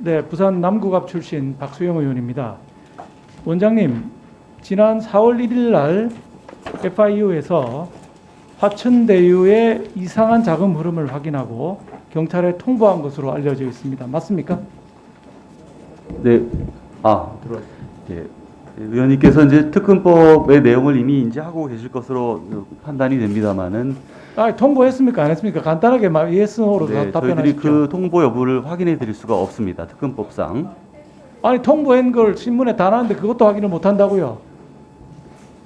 네, 부산 남구갑 출신 박수영 의원입니다. 원장님, 지난 4월 1일 날 FIU에서 화천대유의 이상한 자금 흐름을 확인하고 경찰에 통보한 것으로 알려져 있습니다. 맞습니까? 네, 예, 의원님께서 이제 특검법의 내용을 이미 인지하고 계실 것으로 판단이 됩니다만은, 통보했습니까? 안 했습니까? 간단하게 yes, no로 네, 답변하십시오. 저희들이 그 통보 여부를 확인해 드릴 수가 없습니다. 특검법상. 아니, 통보한 걸 신문에 다 나왔는데 그것도 확인을 못 한다고요?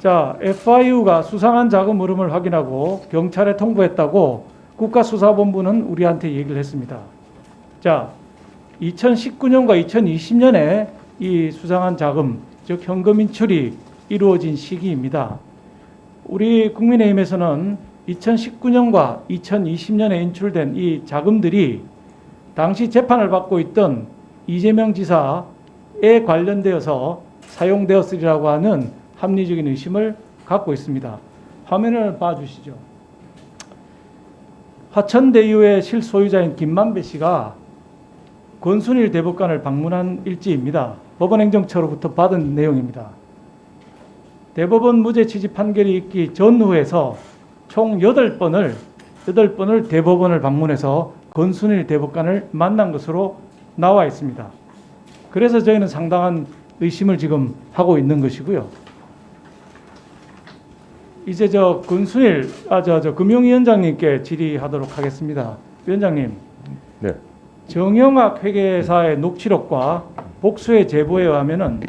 자, FIU가 수상한 자금 흐름을 확인하고 경찰에 통보했다고 국가수사본부는 우리한테 얘기를 했습니다. 자, 2019년과 2020년에 이 수상한 자금, 즉 현금 인출이 이루어진 시기입니다. 우리 국민의힘에서는 2019년과 2020년에 인출된 이 자금들이 당시 재판을 받고 있던 이재명 지사에 관련되어서 사용되었으리라고 하는 합리적인 의심을 갖고 있습니다. 화면을 봐주시죠. 화천대유의 실소유자인 김만배 씨가 권순일 대법관을 방문한 일지입니다. 법원행정처로부터 받은 내용입니다. 대법원 무죄 취지 판결이 있기 전후에서 총 8번을 대법원을 방문해서 권순일 대법관을 만난 것으로 나와 있습니다. 그래서 저희는 상당한 의심을 지금 하고 있는 것이고요. 이제 권순일 금융위원장님께 질의하도록 하겠습니다. 위원장님, 네. 정영학 회계사의 녹취록과 복수의 제보에 의하면은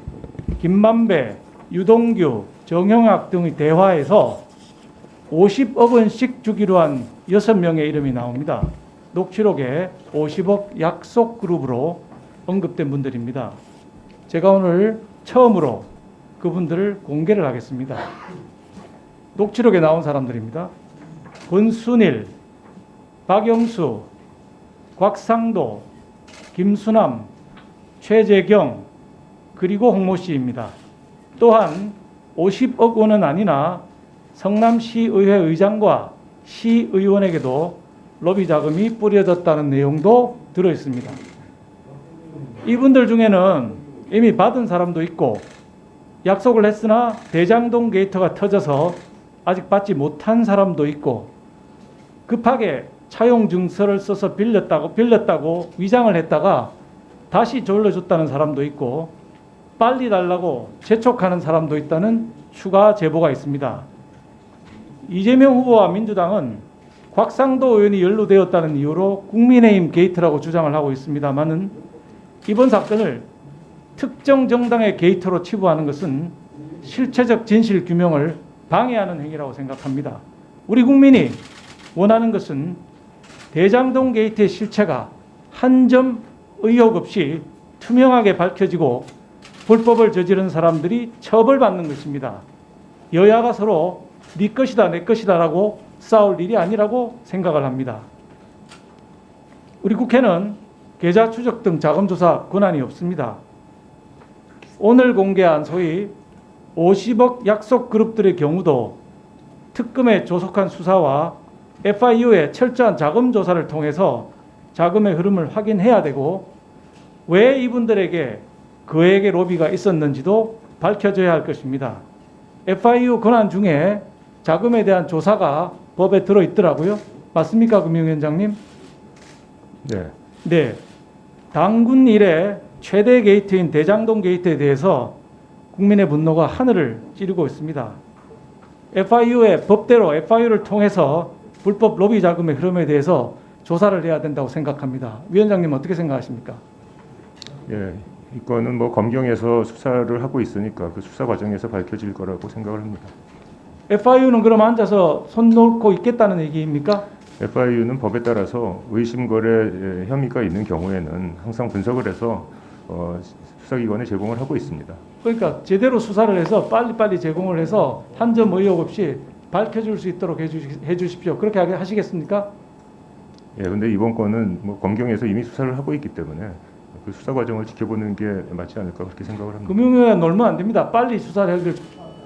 김만배, 유동규, 정영학 등의 대화에서 50억 원씩 주기로 한 6명의 이름이 나옵니다. 녹취록에 50억 약속 그룹으로 언급된 분들입니다. 제가 오늘 처음으로 그분들을 공개를 하겠습니다. 녹취록에 나온 사람들입니다. 권순일, 박영수, 곽상도, 김수남, 최재경, 그리고 홍모 씨입니다. 또한 50억 원은 아니나 성남시의회 의장과 시의원에게도 로비 자금이 뿌려졌다는 내용도 들어있습니다. 이분들 중에는 이미 받은 사람도 있고 약속을 했으나 대장동 게이트가 터져서 아직 받지 못한 사람도 있고 급하게 차용 증서를 써서 빌렸다고 위장을 했다가 다시 돌려줬다는 사람도 있고 빨리 달라고 재촉하는 사람도 있다는 추가 제보가 있습니다. 이재명 후보와 민주당은 곽상도 의원이 연루되었다는 이유로 국민의힘 게이트라고 주장을 하고 있습니다만은 이번 사건을 특정 정당의 게이트로 치부하는 것은 실체적 진실 규명을 방해하는 행위라고 생각합니다. 우리 국민이 원하는 것은 대장동 게이트의 실체가 한 점 의혹 없이 투명하게 밝혀지고 불법을 저지른 사람들이 처벌받는 것입니다. 여야가 서로 네 것이다 내 것이다라고 싸울 일이 아니라고 생각을 합니다. 우리 국회는 계좌 추적 등 자금 조사 권한이 없습니다. 오늘 공개한 소위 50억 약속 그룹들의 경우도 특검의 조속한 수사와 FIU의 철저한 자금 조사를 통해서 자금의 흐름을 확인해야 되고 왜 이분들에게 그에게 로비가 있었는지도 밝혀져야 할 것입니다. FIU 권한 중에 자금에 대한 조사가 법에 들어있더라고요. 맞습니까, 금융위원장님? 네. 네. 당군 이래 최대 게이트인 대장동 게이트에 대해서 국민의 분노가 하늘을 찌르고 있습니다. FIU의 법대로 FIU를 통해서 불법 로비 자금의 흐름에 대해서 조사를 해야 된다고 생각합니다. 위원장님 어떻게 생각하십니까? 예. 이거는 뭐 검경에서 수사를 하고 있으니까 그 수사 과정에서 밝혀질 거라고 생각을 합니다. FIU는 그럼 앉아서 손 놓고 있겠다는 얘기입니까? FIU는 법에 따라서 의심거래 혐의가 있는 경우에는 항상 분석을 해서 수사기관에 제공을 하고 있습니다. 그러니까 제대로 수사를 해서 빨리빨리 제공을 해서 한 점 의혹 없이 밝혀줄 수 있도록 해주십시오. 그렇게 하시겠습니까? 예, 근데 이번 건은 뭐 검경에서 이미 수사를 하고 있기 때문에 그 수사 과정을 지켜보는 게 맞지 않을까 그렇게 생각을 합니다. 금융위원 놀면 안 됩니다. 빨리 수사를